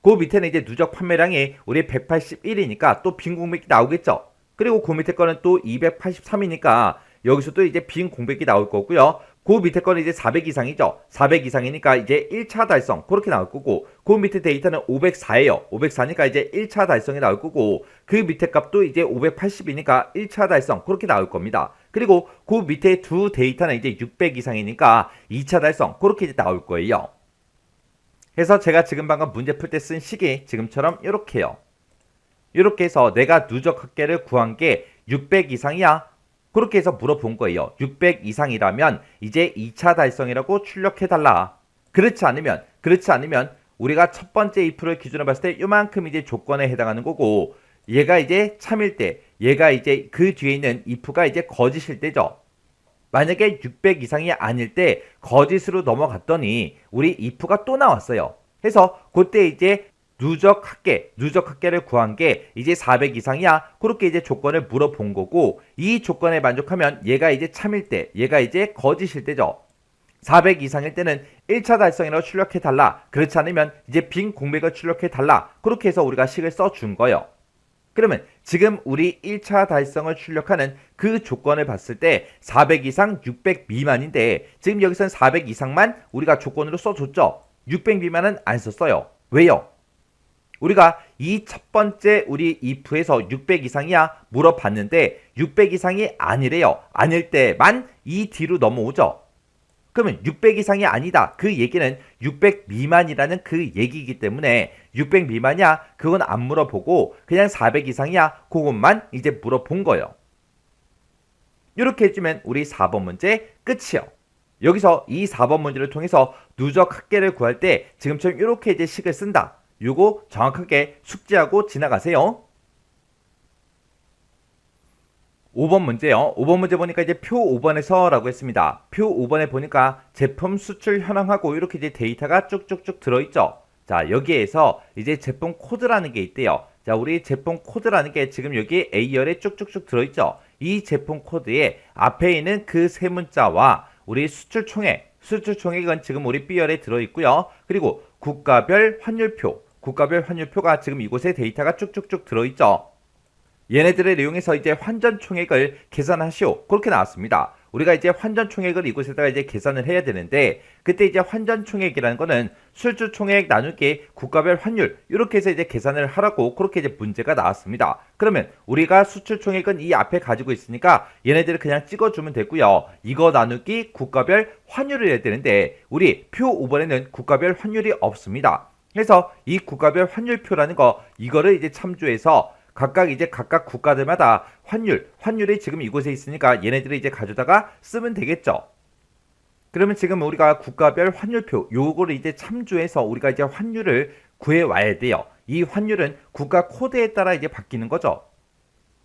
[SPEAKER 1] 그 밑에는 이제 누적 판매량이 우리 181이니까 또 빈 공백이 나오겠죠. 그리고 그 밑에 거는 또 283이니까 여기서도 이제 빈 공백이 나올 거고요. 그 밑에 거는 이제 400 이상이죠. 400 이상이니까 이제 1차 달성 그렇게 나올 거고, 그 밑에 데이터는 504예요. 504니까 이제 1차 달성이 나올 거고, 그 밑에 값도 이제 580이니까 1차 달성 그렇게 나올 겁니다. 그리고 그 밑에 두 데이터는 이제 600 이상이니까 2차 달성 그렇게 이제 나올 거예요. 그래서 제가 지금 방금 문제 풀 때 쓴 식이 지금처럼 이렇게요. 이렇게 해서 내가 누적 합계를 구한 게 600 이상이야? 그렇게 해서 물어본 거예요. 600 이상이라면 이제 2차 달성이라고 출력해달라. 그렇지 않으면 우리가 첫 번째 if를 기준으로 봤을 때 요만큼 이제 조건에 해당하는 거고, 얘가 이제 참일 때, 얘가 이제 그 뒤에 있는 if가 이제 거짓일 때죠. 만약에 600 이상이 아닐 때 거짓으로 넘어갔더니 우리 if가 또 나왔어요. 그래서 그때 이제 누적 합계를 구한 게 이제 400 이상이야? 그렇게 이제 조건을 물어본 거고, 이 조건에 만족하면 얘가 이제 참일 때, 얘가 이제 거짓일 때죠. 400 이상일 때는 1차 달성이라고 출력해달라. 그렇지 않으면 이제 빈 공백을 출력해달라. 그렇게 해서 우리가 식을 써준 거예요. 그러면 지금 우리 1차 달성을 출력하는 그 조건을 봤을 때 400 이상, 600 미만인데, 지금 여기서는 400 이상만 우리가 조건으로 써줬죠. 600 미만은 안 썼어요. 왜요? 우리가 이 첫 번째 우리 if에서 600 이상이야? 물어봤는데 600 이상이 아니래요. 아닐 때만 이 뒤로 넘어오죠. 그러면 600 이상이 아니다. 그 얘기는 600 미만이라는 그 얘기이기 때문에 600 미만이야? 그건 안 물어보고 그냥 400 이상이야? 그것만 이제 물어본 거예요. 이렇게 해주면 우리 4번 문제 끝이요. 여기서 이 4번 문제를 통해서 누적 합계를 구할 때 지금처럼 이렇게 이제 식을 쓴다. 요거 정확하게 숙지하고 지나가세요. 5번 문제요. 5번 문제 보니까 이제 표 5번에서 라고 했습니다. 표 5번에 보니까 제품 수출 현황하고 이렇게 이제 데이터가 쭉쭉쭉 들어있죠. 자, 여기에서 이제 제품 코드라는 게 있대요. 자, 우리 제품 코드라는 게 지금 여기 A열에 쭉쭉쭉 들어있죠. 이 제품 코드에 앞에 있는 그 세 문자와 우리 수출 총액은 지금 우리 B열에 들어있고요. 그리고 국가별 환율표가 지금 이곳에 데이터가 쭉쭉쭉 들어있죠. 얘네들을 이용해서 이제 환전 총액을 계산하시오. 그렇게 나왔습니다. 우리가 이제 환전 총액을 이곳에다가 이제 계산을 해야 되는데, 그때 이제 환전 총액이라는 거는 수출 총액 나누기 국가별 환율, 이렇게 해서 이제 계산을 하라고 그렇게 이제 문제가 나왔습니다. 그러면 우리가 수출 총액은 이 앞에 가지고 있으니까 얘네들을 그냥 찍어주면 되고요. 이거 나누기 국가별 환율을 해야 되는데 우리 표 5번에는 국가별 환율이 없습니다. 그래서 이 국가별 환율표라는 거, 이거를 이제 참조해서 각각 국가들마다 환율이 지금 이곳에 있으니까 얘네들을 이제 가져다가 쓰면 되겠죠. 그러면 지금 우리가 국가별 환율표 요거를 이제 참조해서 우리가 이제 환율을 구해 와야 돼요. 이 환율은 국가 코드에 따라 이제 바뀌는 거죠.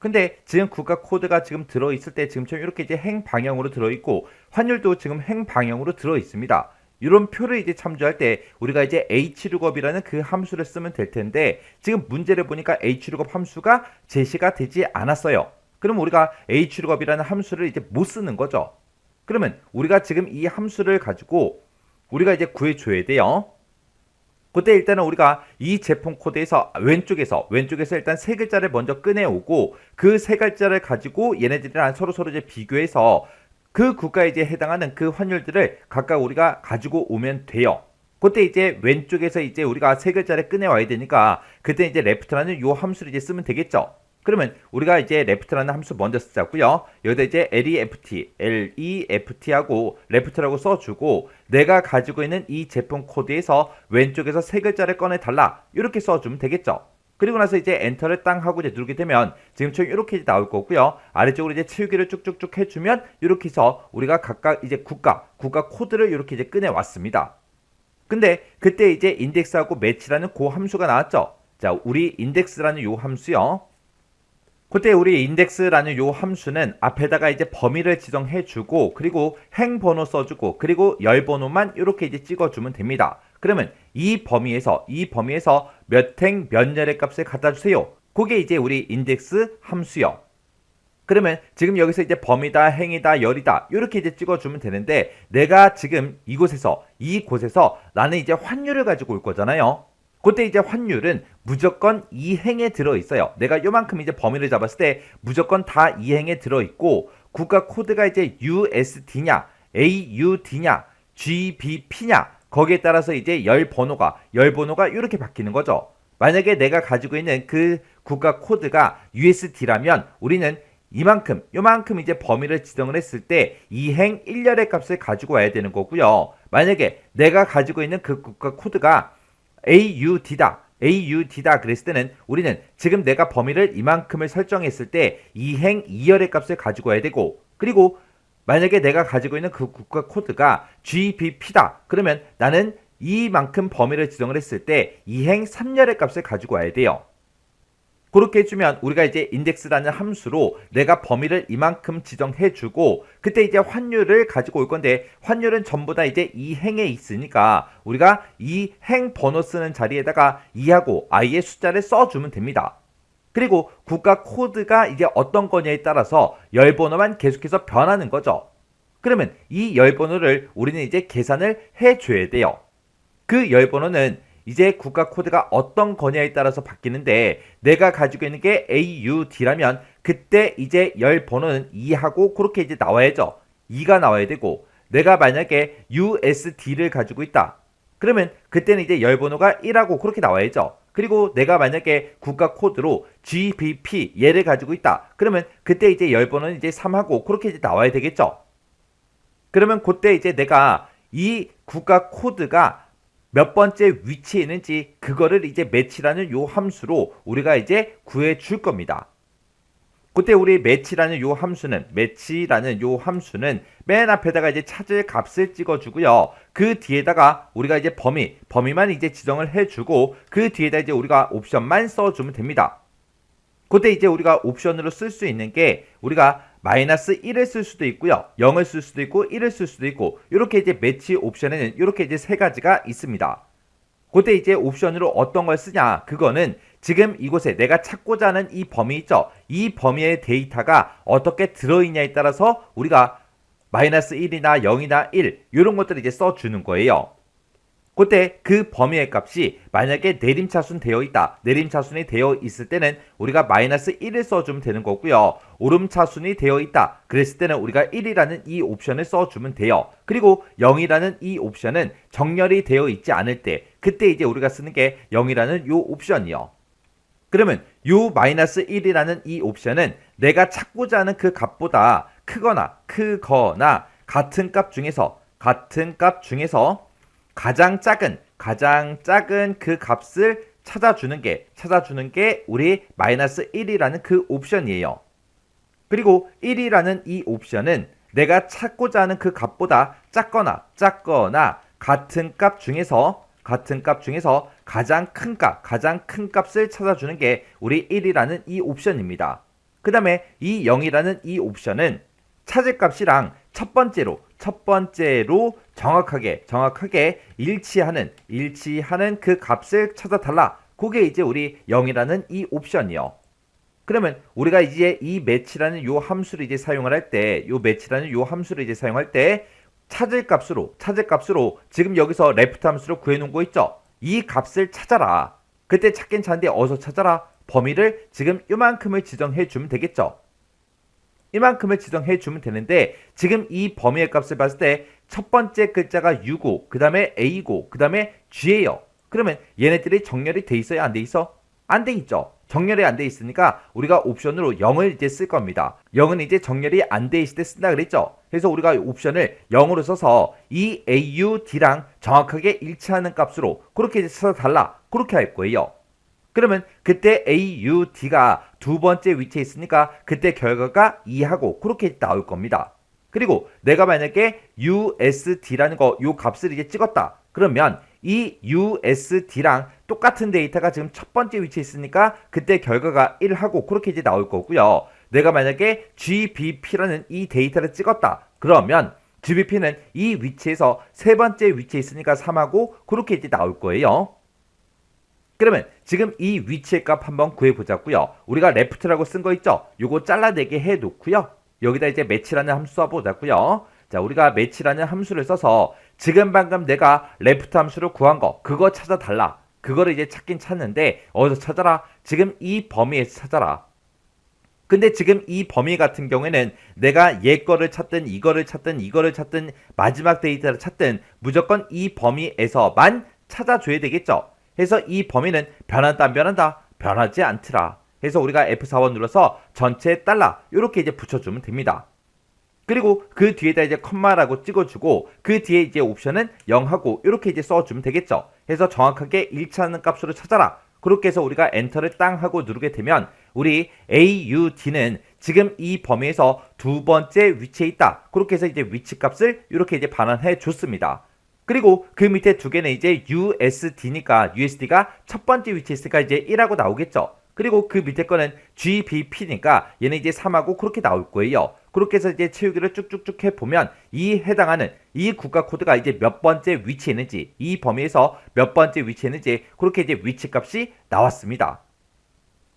[SPEAKER 1] 근데 지금 국가 코드가 지금 들어있을 때 지금처럼 이렇게 이제 행 방향으로 들어있고, 환율도 지금 행 방향으로 들어있습니다. 이런 표를 이제 참조할 때 우리가 이제 hlookup이라는 그 함수를 쓰면 될 텐데, 지금 문제를 보니까 hlookup 함수가 제시가 되지 않았어요. 그럼 우리가 hlookup이라는 함수를 이제 못 쓰는 거죠. 그러면 우리가 지금 이 함수를 가지고 우리가 이제 구해줘야 돼요. 그때 일단은 우리가 이 제품 코드에서 왼쪽에서 일단 세 글자를 먼저 꺼내오고, 그 세 글자를 가지고 얘네들이랑 서로 이제 비교해서 그 국가에 이제 해당하는 그 환율들을 각각 우리가 가지고 오면 돼요. 그때 이제 왼쪽에서 이제 우리가 세 글자를 꺼내와야 되니까 그때 이제 left라는 요 함수를 이제 쓰면 되겠죠. 그러면 우리가 이제 left라는 함수 먼저 쓰자고요. 여기다 이제 left하고 left라고 써주고, 내가 가지고 있는 이 제품 코드에서 왼쪽에서 세 글자를 꺼내달라, 이렇게 써주면 되겠죠. 그리고 나서 이제 엔터를 땅 하고 이제 누르게 되면 지금처럼 이렇게 나올 거고요. 아래쪽으로 이제 채우기를 쭉쭉쭉 해주면 이렇게 해서 우리가 각각 이제 국가 코드를 이렇게 이제 꺼내 왔습니다. 근데 그때 이제 인덱스하고 매치라는 그 함수가 나왔죠. 자, 우리 인덱스라는 요 함수요. 그때 우리 인덱스라는 요 함수는 앞에다가 이제 범위를 지정해주고, 그리고 행 번호 써주고, 그리고 열 번호만 이렇게 이제 찍어주면 됩니다. 그러면 이 범위에서 몇 행 몇 열의 값을 갖다 주세요. 그게 이제 우리 인덱스 함수요. 그러면 지금 여기서 이제 범위다, 행이다, 열이다 이렇게 이제 찍어주면 되는데, 내가 지금 이곳에서 나는 이제 환율을 가지고 올 거잖아요. 그때 이제 환율은 무조건 2행에 들어있어요. 내가 요만큼 이제 범위를 잡았을 때 무조건 다 2행에 들어있고, 국가 코드가 이제 USD냐, AUD냐, GBP냐 거기에 따라서 이제 열 번호가 이렇게 바뀌는 거죠. 만약에 내가 가지고 있는 그 국가 코드가 USD라면 우리는 요만큼 이제 범위를 지정을 했을 때 이행 1열의 값을 가지고 와야 되는 거고요. 만약에 내가 가지고 있는 그 국가 코드가 AUD다 그랬을 때는 우리는 지금 내가 범위를 이만큼을 설정했을 때 이행 2열의 값을 가지고 와야 되고, 그리고 만약에 내가 가지고 있는 그 국가 코드가 GBP다 그러면 나는 이만큼 범위를 지정을 했을 때 이행 3열의 값을 가지고 와야 돼요. 그렇게 해주면 우리가 이제 인덱스라는 함수로 내가 범위를 이만큼 지정해주고 그때 이제 환율을 가지고 올 건데, 환율은 전부 다 이제 이 행에 있으니까 우리가 이 행 번호 쓰는 자리에다가 2하고 i의 숫자를 써주면 됩니다. 그리고 국가 코드가 이제 어떤 거냐에 따라서 열 번호만 계속해서 변하는 거죠. 그러면 이 열 번호를 우리는 이제 계산을 해줘야 돼요. 그 열 번호는 이제 국가 코드가 어떤 거냐에 따라서 바뀌는데, 내가 가지고 있는 게 AUD라면 그때 이제 열 번호는 2하고 그렇게 이제 나와야죠. 2가 나와야 되고, 내가 만약에 USD를 가지고 있다 그러면 그때는 이제 열 번호가 1하고 그렇게 나와야죠. 그리고 내가 만약에 국가 코드로 GBP 얘를 가지고 있다 그러면 그때 이제 열 번호는 이제 3하고 그렇게 이제 나와야 되겠죠. 그러면 그때 이제 내가 이 국가 코드가 몇 번째 위치에 있는지 그거를 이제 매치라는 요 함수로 우리가 이제 구해 줄 겁니다. 그때 우리 매치라는 요 함수는 맨 앞에다가 이제 찾을 값을 찍어주고요. 그 뒤에다가 우리가 이제 범위만 이제 지정을 해주고 그 뒤에다 이제 우리가 옵션만 써주면 됩니다. 그때 이제 우리가 옵션으로 쓸 수 있는 게 우리가 -1을 쓸 수도 있고요. 0을 쓸 수도 있고 1을 쓸 수도 있고, 이렇게 이제 매치 옵션에는 이렇게 이제 세 가지가 있습니다. 그때 이제 옵션으로 어떤 걸 쓰냐, 그거는 지금 이곳에 내가 찾고자 하는 이 범위 있죠. 이 범위의 데이터가 어떻게 들어있냐에 따라서 우리가 -1이나 0이나 1 이런 것들을 이제 써주는 거예요. 그때 그 범위의 값이 만약에 내림차순 되어 있다. 내림차순이 되어 있을 때는 우리가 -1을 써주면 되는 거고요. 오름차순이 되어 있다. 그랬을 때는 우리가 1이라는 이 옵션을 써주면 돼요. 그리고 0이라는 이 옵션은 정렬이 되어 있지 않을 때 그때 이제 우리가 쓰는 게 0이라는 요 옵션이요. 그러면 요 -1이라는 이 옵션은 내가 찾고자 하는 그 값보다 크거나 같은 값 중에서 가장 작은 그 값을 찾아주는 게 우리 -1이라는 그 옵션이에요. 그리고 1이라는 이 옵션은 내가 찾고자 하는 그 값보다 작거나 같은 값 중에서 가장 큰 값을 찾아주는 게 우리 1이라는 이 옵션입니다. 그 다음에 이 0이라는 이 옵션은 찾을 값이랑 첫 번째로 정확하게 일치하는 그 값을 찾아달라. 그게 이제 우리 0이라는 이 옵션이요. 그러면 우리가 이제 이 매치라는 요 함수를 이제 사용을 할 때, 찾을 값으로 지금 여기서 레프트 함수로 구해놓은 거 있죠? 이 값을 찾아라. 그때 찾긴 찾는데 어디서 찾아라? 범위를 지금 요만큼을 지정해주면 되겠죠? 이만큼을 지정해주면 되는데, 지금 이 범위의 값을 봤을 때 첫 번째 글자가 U고 그 다음에 A고 그 다음에 G예요. 그러면 얘네들이 정렬이 돼 있어요? 안 돼 있어? 안 돼 있죠. 정렬이 안 돼 있으니까 우리가 옵션으로 0을 이제 쓸 겁니다. 0은 이제 정렬이 안 돼 있을 때 쓴다 그랬죠. 그래서 우리가 옵션을 0으로 써서 이 AUD랑 정확하게 일치하는 값으로 그렇게 이제 써달라. 그렇게 할 거예요. 그러면 그때 AUD가 두 번째 위치에 있으니까 그때 결과가 2하고 그렇게 나올 겁니다. 그리고 내가 만약에 USD라는 요 값을 이제 찍었다. 그러면 이 USD랑 똑같은 데이터가 지금 첫 번째 위치에 있으니까 그때 결과가 1하고 그렇게 이제 나올 거고요. 내가 만약에 GBP라는 이 데이터를 찍었다. 그러면 GBP는 이 위치에서 세 번째 위치에 있으니까 3하고 그렇게 이제 나올 거예요. 그러면 지금 이 위치의 값 한번 구해보자고요. 우리가 left라고 쓴 거 있죠? 요거 잘라내게 해놓고요. 여기다 이제 match라는 함수 써보자고요. 자, 우리가 match라는 함수를 써서 지금 방금 내가 left 함수로 구한 거 그거 찾아달라. 그거를 이제 찾긴 찾는데 어디서 찾아라? 지금 이 범위에서 찾아라. 근데 지금 이 범위 같은 경우에는 내가 얘 거를 찾든 이거를 찾든 이거를 찾든 마지막 데이터를 찾든 무조건 이 범위에서만 찾아줘야 되겠죠. 그래서 이 범위는 변한다 안 변한다? 변하지 않더라. 그래서 우리가 F4번 눌러서 전체 달러 이렇게 이제 붙여주면 됩니다. 그리고 그 뒤에다 이제 컴마라고 찍어주고 그 뒤에 이제 옵션은 0하고 이렇게 이제 써주면 되겠죠. 그래서 정확하게 일치하는 값으로 찾아라. 그렇게 해서 우리가 엔터를 땅 하고 누르게 되면 우리 AUD는 지금 이 범위에서 두 번째 위치에 있다. 그렇게 해서 이제 위치 값을 이렇게 이제 반환해 줬습니다. 그리고 그 밑에 두 개는 이제 USD니까 USD가 첫 번째 위치에 있으니까 이제 1하고 나오겠죠. 그리고 그 밑에 거는 GBP니까 얘는 이제 3하고 그렇게 나올 거예요. 그렇게 해서 이제 채우기를 쭉쭉쭉 해보면 이 해당하는 이 국가 코드가 이제 몇 번째 위치에 있는지 이 범위에서 몇 번째 위치에 있는지 그렇게 이제 위치 값이 나왔습니다.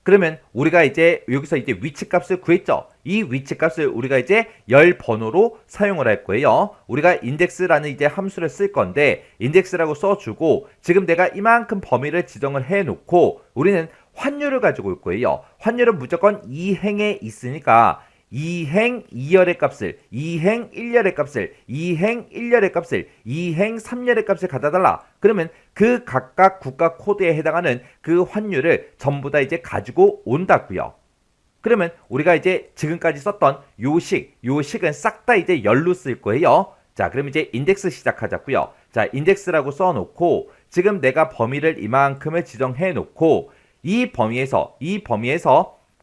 [SPEAKER 1] 그러면 우리가 이제 여기서 이제 위치 값을 구했죠. 이 위치 값을 우리가 이제 열 번호로 사용을 할 거예요. 우리가 인덱스라는 이제 함수를 쓸 건데 인덱스라고 써주고 지금 내가 이만큼 범위를 지정을 해놓고 우리는 환율을 가지고 올 거예요. 환율은 무조건 2행에 있으니까 2행 2열의 값을 2행 1열의 값을 2행 1열의 값을 2행 3열의 값을 갖다 달라. 그러면 그 각각 국가 코드에 해당하는 그 환율을 전부 다 이제 가지고 온다고요. 그러면 우리가 이제 지금까지 썼던 요식은 싹 다 이제 열로 쓸 거예요. 자, 그럼 이제 인덱스 시작하자고요. 자, 인덱스라고 써놓고 지금 내가 범위를 이만큼을 지정해 놓고 이 범위에서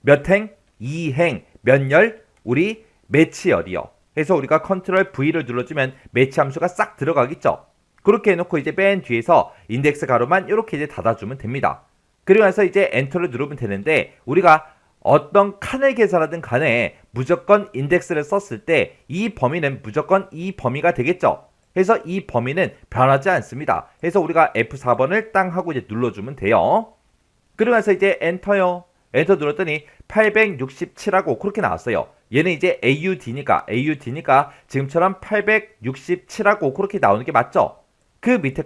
[SPEAKER 1] 몇 행? 2행 몇 열? 우리 매치열이요. 그래서 우리가 컨트롤 V를 눌러주면 매치 함수가 싹 들어가겠죠. 그렇게 해놓고 이제 맨 뒤에서 인덱스 가로만 이렇게 이제 닫아주면 됩니다. 그리고 나서 이제 엔터를 누르면 되는데 우리가 어떤 칸을 계산하든 간에 무조건 인덱스를 썼을 때 이 범위는 무조건 이 범위가 되겠죠. 그래서 이 범위는 변하지 않습니다. 그래서 우리가 F4번을 땅 하고 이제 눌러주면 돼요. 그리고 나서 이제 엔터요. 엔터 눌렀더니 867하고 그렇게 나왔어요. 얘는 이제 AUD니까 지금처럼 867하고 그렇게 나오는 게 맞죠? 그 밑에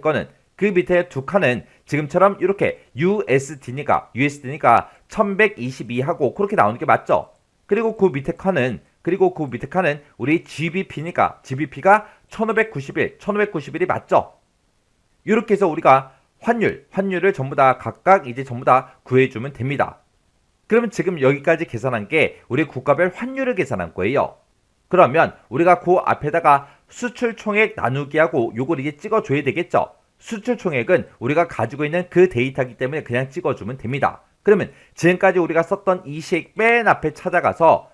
[SPEAKER 1] 두 칸은 지금처럼 이렇게 USD니까 1122하고 그렇게 나오는 게 맞죠? 그리고 그 밑에 칸은 우리 GBP가 1591이 맞죠? 이렇게 해서 우리가 환율을 전부 다 각각 이제 전부 다 구해주면 됩니다. 그러면 지금 여기까지 계산한 게 우리 국가별 환율을 계산한 거예요. 그러면 우리가 그 앞에다가 수출 총액 나누기하고 요걸 이제 찍어줘야 되겠죠. 수출 총액은 우리가 가지고 있는 그 데이터이기 때문에 그냥 찍어주면 됩니다. 그러면 지금까지 우리가 썼던 이 식 맨 앞에 찾아가서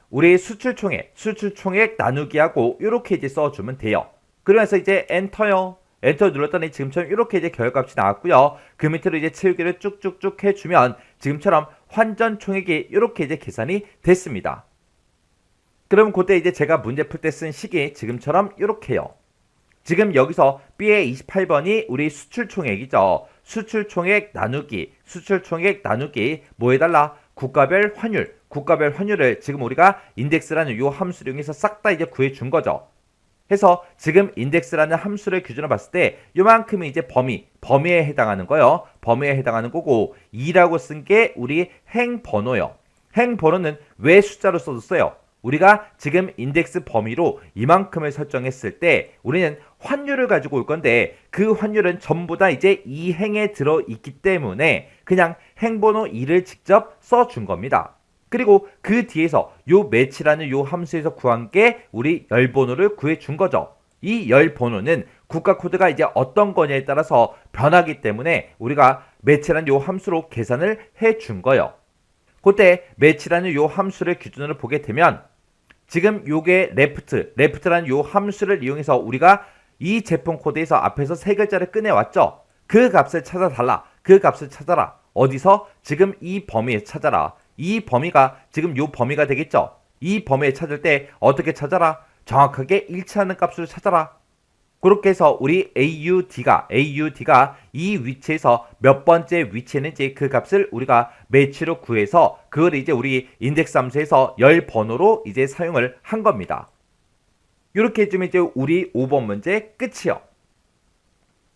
[SPEAKER 1] 우리 수출 총액 나누기하고 이렇게 이제 써주면 돼요. 그러면서 이제 엔터요. 엔터 눌렀더니 지금처럼 이렇게 이제 결과값이 나왔고요. 그 밑으로 이제 채우기를 쭉쭉쭉 해주면 지금처럼 환전 총액이 이렇게 이제 계산이 됐습니다. 그럼 그때 이제 제가 문제 풀 때 쓴 식이 지금처럼 이렇게요. 지금 여기서 B의 28번이 우리 수출 총액이죠. 수출 총액 나누기 뭐 해달라? 국가별 환율을 지금 우리가 인덱스라는 요 함수를 이용해서 싹 다 이제 구해준 거죠. 해서 지금 인덱스라는 함수를 기준으로 봤을 때 요만큼이 이제 범위에 해당하는 거요. 범위에 해당하는 거고 2라고 쓴 게 우리 행번호요. 행번호는 왜 숫자로 써줬어요? 우리가 지금 인덱스 범위로 이만큼을 설정했을 때 우리는 환율을 가지고 올 건데 그 환율은 전부 다 이제 이 행에 들어있기 때문에 그냥 행번호 2를 직접 써준 겁니다. 그리고 그 뒤에서 요 매치라는 요 함수에서 구한 게 우리 열번호를 구해준 거죠. 이 열번호는 국가 코드가 이제 어떤 거냐에 따라서 변하기 때문에 우리가 매치라는 요 함수로 계산을 해준 거예요. 그때 매치라는 요 함수를 기준으로 보게 되면 지금 요게 레프트라는 요 함수를 이용해서 우리가 이 제품 코드에서 앞에서 세 글자를 꺼내왔죠. 그 값을 찾아달라. 그 값을 찾아라. 어디서? 지금 이 범위에 찾아라. 이 범위가 지금 요 범위가 되겠죠. 이 범위에 찾을 때 어떻게 찾아라? 정확하게 일치하는 값을 찾아라. 그렇게 해서 우리 AUD가 이 위치에서 몇 번째 위치에 있는지 그 값을 우리가 매치로 구해서 그걸 이제 우리 인덱스 함수에서 열 번호로 이제 사용을 한 겁니다. 이렇게 해주면 이제 우리 5번 문제 끝이요.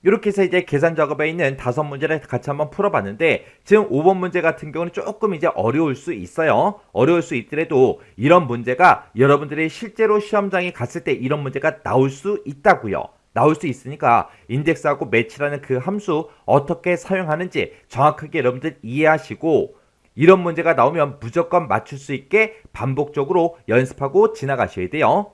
[SPEAKER 1] 이렇게 해서 이제 계산 작업에 있는 5문제를 같이 한번 풀어봤는데, 지금 5번 문제 같은 경우는 조금 이제 어려울 수 있어요. 어려울 수 있더라도 이런 문제가 여러분들이 실제로 시험장에 갔을 때 이런 문제가 나올 수 있다고요. 나올 수 있으니까 인덱스하고 매치라는 그 함수 어떻게 사용하는지 정확하게 여러분들 이해하시고, 이런 문제가 나오면 무조건 맞출 수 있게 반복적으로 연습하고 지나가셔야 돼요.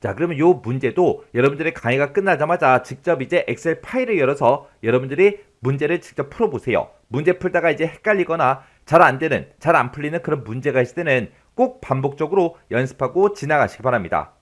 [SPEAKER 1] 자, 그러면 요 문제도 여러분들의 강의가 끝나자마자 직접 이제 엑셀 파일을 열어서 여러분들이 문제를 직접 풀어보세요. 문제 풀다가 이제 헷갈리거나 잘 안 되는, 잘 안 풀리는 그런 문제가 있을 때는 꼭 반복적으로 연습하고 지나가시기 바랍니다.